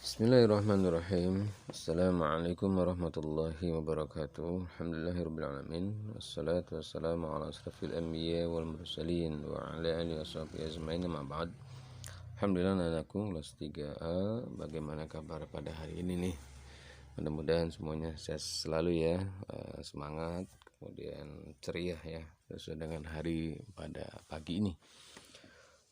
Bismillahirrahmanirrahim. Assalamualaikum warahmatullahi wabarakatuh. Alhamdulillahirrabbilalamin. Wassalatu wassalamu ala asrafil anbiya wal mursalin wa ala alihi washabihi ajmain, amma ba'd. Alhamdulillah anakku kelas 3A. Bagaimana kabar pada hari ini nih? Mudah-mudahan semuanya sehat selalu ya, semangat, kemudian ceria ya, sesuai dengan hari pada pagi ini.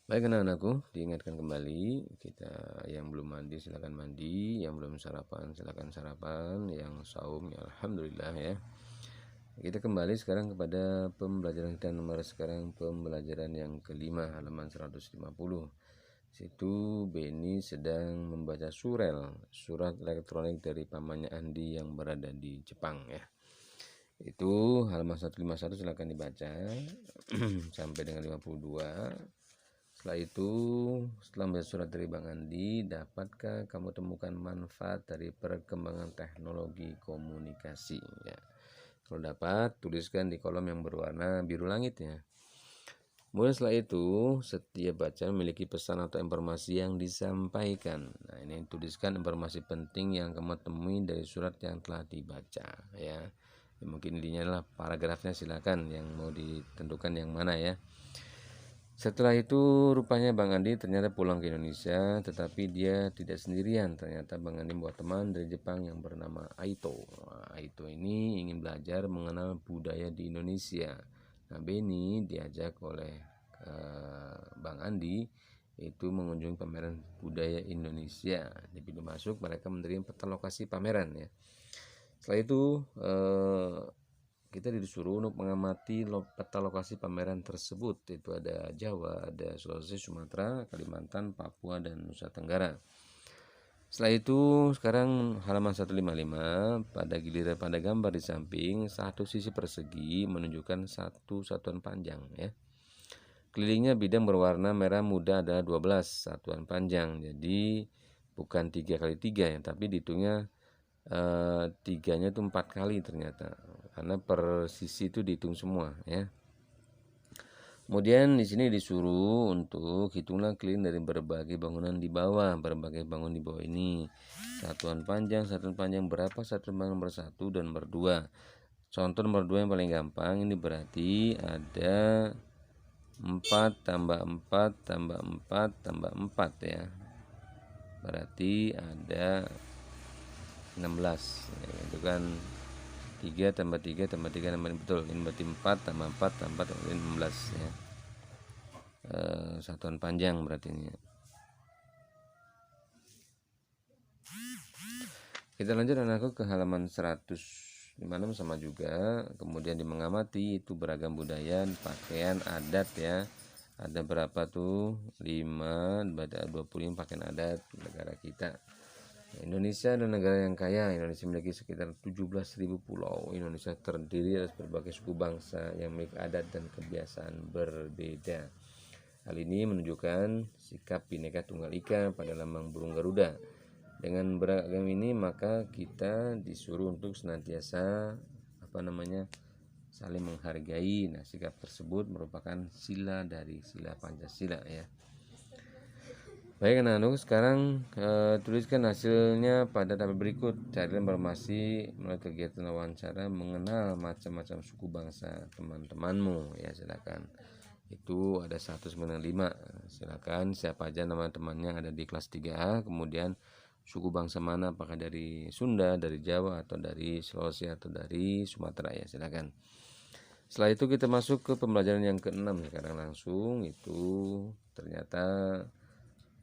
Baik anak-anakku, diingatkan kembali, kita yang belum mandi silakan mandi, yang belum sarapan silakan sarapan, yang saum ya alhamdulillah ya. Kita kembali sekarang kepada pembelajaran kita nomor sekarang pembelajaran yang kelima, halaman 150. Situ Beni sedang membaca surat elektronik dari pamannya Andi yang berada di Jepang ya. Itu halaman 151, silakan dibaca sampai dengan 52. Setelah itu, setelah membaca surat dari Bang Andi, dapatkah kamu temukan manfaat dari perkembangan teknologi komunikasi? Ya. Kalau dapat, tuliskan di kolom yang berwarna biru langit ya. Kemudian setelah itu, setiap bacaan memiliki pesan atau informasi yang disampaikan. Nah, ini tuliskan informasi penting yang kamu temui dari surat yang telah dibaca ya. Mungkin intinya adalah paragrafnya, silakan yang mau ditentukan yang mana ya. Setelah itu rupanya Bang Andi ternyata pulang ke Indonesia, tetapi dia tidak sendirian. Ternyata Bang Andi membawa teman dari Jepang yang bernama Aito. Aito ini ingin belajar mengenal budaya di Indonesia. Nah, Beni diajak oleh Bang Andi itu mengunjungi pameran budaya Indonesia. Di pintu masuk mereka menerima peta lokasi pameran ya. Setelah itu kita disuruh untuk mengamati peta lokasi pameran tersebut. Itu ada Jawa, ada Sulawesi, Sumatera, Kalimantan, Papua, dan Nusa Tenggara. Setelah itu sekarang halaman 155, pada gambar di samping satu sisi persegi menunjukkan satu satuan panjang ya. Kelilingnya bidang berwarna merah muda ada 12 satuan panjang. Jadi bukan 3 kali 3 ya, tapi dihitungnya tiganya itu 4 kali ternyata, karena per sisi itu dihitung semua ya. Kemudian di sini disuruh untuk hitunglah keliling dari berbagai bangunan di bawah. Berbagai bangunan di bawah ini satuan panjang berapa, satuan panjang nomor 1 dan nomor 2. Contoh nomor 2 yang paling gampang, ini berarti ada 4 tambah 4 tambah 4 tambah 4 ya. Berarti ada 16 ya, itu kan 3 tambah 3 tambah 3 tambah, betul, ini berarti 4 tambah 4 tambah 16 ya. Satuan panjang berarti ini. Kita lanjut anakku ke halaman 156 sama juga. Kemudian mengamati itu beragam budaya, pakaian adat ya. Ada berapa tuh? 5, ada 25 pakaian adat negara kita. Indonesia adalah negara yang kaya. Indonesia memiliki sekitar 17.000 pulau. Indonesia terdiri atas berbagai suku bangsa yang memiliki adat dan kebiasaan berbeda. Hal ini menunjukkan sikap Bhinneka Tunggal Ika pada lambang burung Garuda. Dengan beragam ini maka kita disuruh untuk senantiasa saling menghargai. Nah, sikap tersebut merupakan sila dari sila Pancasila ya. Baik anak-anak, sekarang tuliskan hasilnya pada tabel berikut. Cari informasi melalui kegiatan wawancara, mengenal macam-macam suku bangsa teman-temanmu ya, silakan. Itu ada 195. Silakan siapa aja nama temannya ada di kelas 3A, kemudian suku bangsa mana, apakah dari Sunda, dari Jawa, atau dari Sulawesi, atau dari Sumatera ya, silakan. Setelah itu kita masuk ke pembelajaran yang ke-6 sekarang langsung. Itu ternyata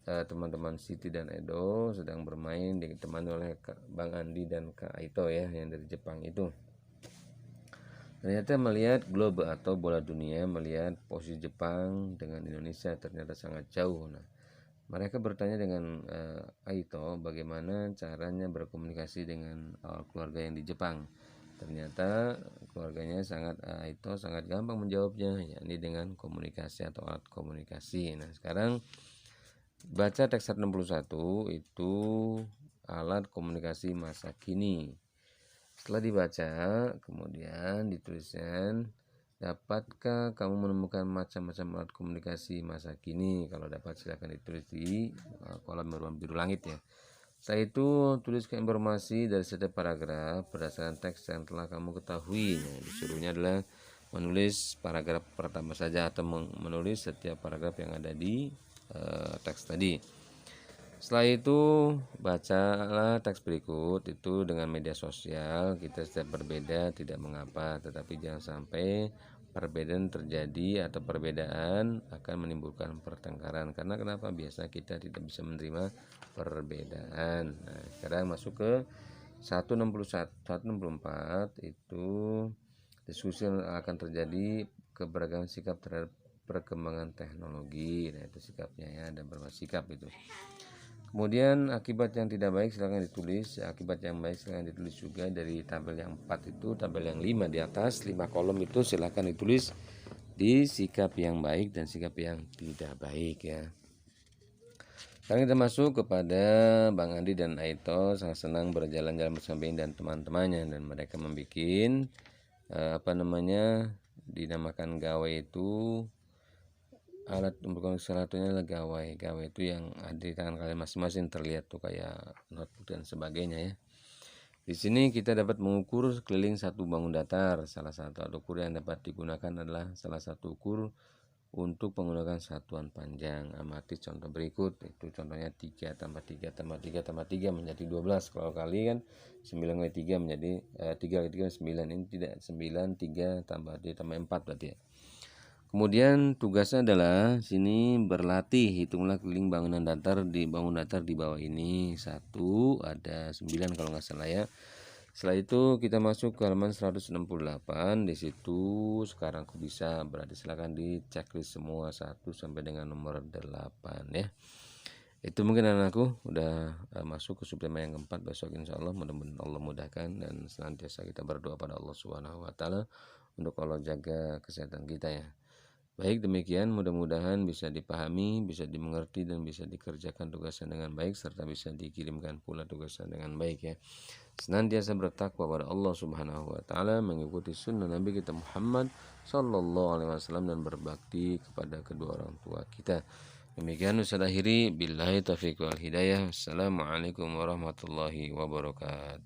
teman-teman Siti dan Edo sedang bermain ditemani oleh Bang Andi dan Kak Aito ya, yang dari Jepang itu. Ternyata melihat globe atau bola dunia, melihat posisi Jepang dengan Indonesia ternyata sangat jauh. Nah, mereka bertanya dengan Aito bagaimana caranya berkomunikasi dengan keluarga yang di Jepang. Ternyata keluarganya Aito sangat gampang menjawabnya, yakni dengan komunikasi atau alat komunikasi. Nah, sekarang baca teks 161 itu alat komunikasi masa kini. Setelah dibaca, kemudian dituliskan, dapatkah kamu menemukan macam-macam alat komunikasi masa kini? Kalau dapat silakan ditulis di kolom berwarna biru langit ya. Setelah itu tuliskan informasi dari setiap paragraf berdasarkan teks yang telah kamu ketahui. Nah, disuruhnya adalah menulis paragraf pertama saja atau menulis setiap paragraf yang ada di teks tadi. Setelah itu bacalah teks berikut itu dengan media sosial. Kita setiap berbeda tidak mengapa, tetapi jangan sampai perbedaan terjadi atau perbedaan akan menimbulkan pertengkaran. Karena kenapa? Biasa kita tidak bisa menerima perbedaan. Nah, sekarang masuk ke 161 164 itu diskusi akan terjadi keberagaman sikap terhadap perkembangan teknologi. Nah, itu sikapnya ya, ada beberapa sikap itu. Kemudian akibat yang tidak baik silakan ditulis, akibat yang baik silakan ditulis juga. Dari tabel yang 4 itu, tabel yang 5 di atas 5 kolom itu silakan ditulis di sikap yang baik dan sikap yang tidak baik ya. Sekarang kita masuk kepada Bang Andi dan Aito. Sangat senang berjalan-jalan bersama dan teman-temannya, dan mereka membuat dinamakan gawai itu. Alat untuk salah satunya adalah gawai itu yang ada di tangan kalian masing-masing, terlihat tuh kayak notebook dan sebagainya ya. Di sini kita dapat mengukur sekeliling satu bangun datar. Salah satu alat ukur yang dapat digunakan adalah salah satu ukur untuk menggunakan satuan panjang. Amati contoh berikut. Itu contohnya 3 tambah 3 tambah 3 tambah 3 menjadi 12. Kalau kali kan 9 kali 3 menjadi 3 kali 3 9. Ini tidak 9, 3 tambah 2 tambah 4 berarti ya. Kemudian tugasnya adalah sini berlatih, hitunglah keliling bangunan datar di bawah ini. 1 ada 9 kalau nggak salah ya. Setelah itu kita masuk ke halaman 168. Di situ sekarang aku bisa, berarti silakan di checklist semua 1 sampai dengan nomor 8 ya. Itu mungkin anakku udah masuk ke suplemen yang keempat. Besok insya Allah mudah-mudahan Allah mudahkan, dan senantiasa kita berdoa pada Allah Subhanahu wa Ta'ala untuk Allah jaga kesehatan kita ya. Baik, demikian mudah-mudahan bisa dipahami, bisa dimengerti, dan bisa dikerjakan tugasnya dengan baik, serta bisa dikirimkan pula tugasnya dengan baik ya. Senantiasa bertakwa pada Allah Subhanahu wa Ta'ala, mengikuti sunnah Nabi kita Muhammad sallallahu alaihi wasallam, dan berbakti kepada kedua orang tua kita. Demikian Ustaz akhiri, billahi taufiq wal hidayah. Assalamualaikum warahmatullahi wabarakatuh.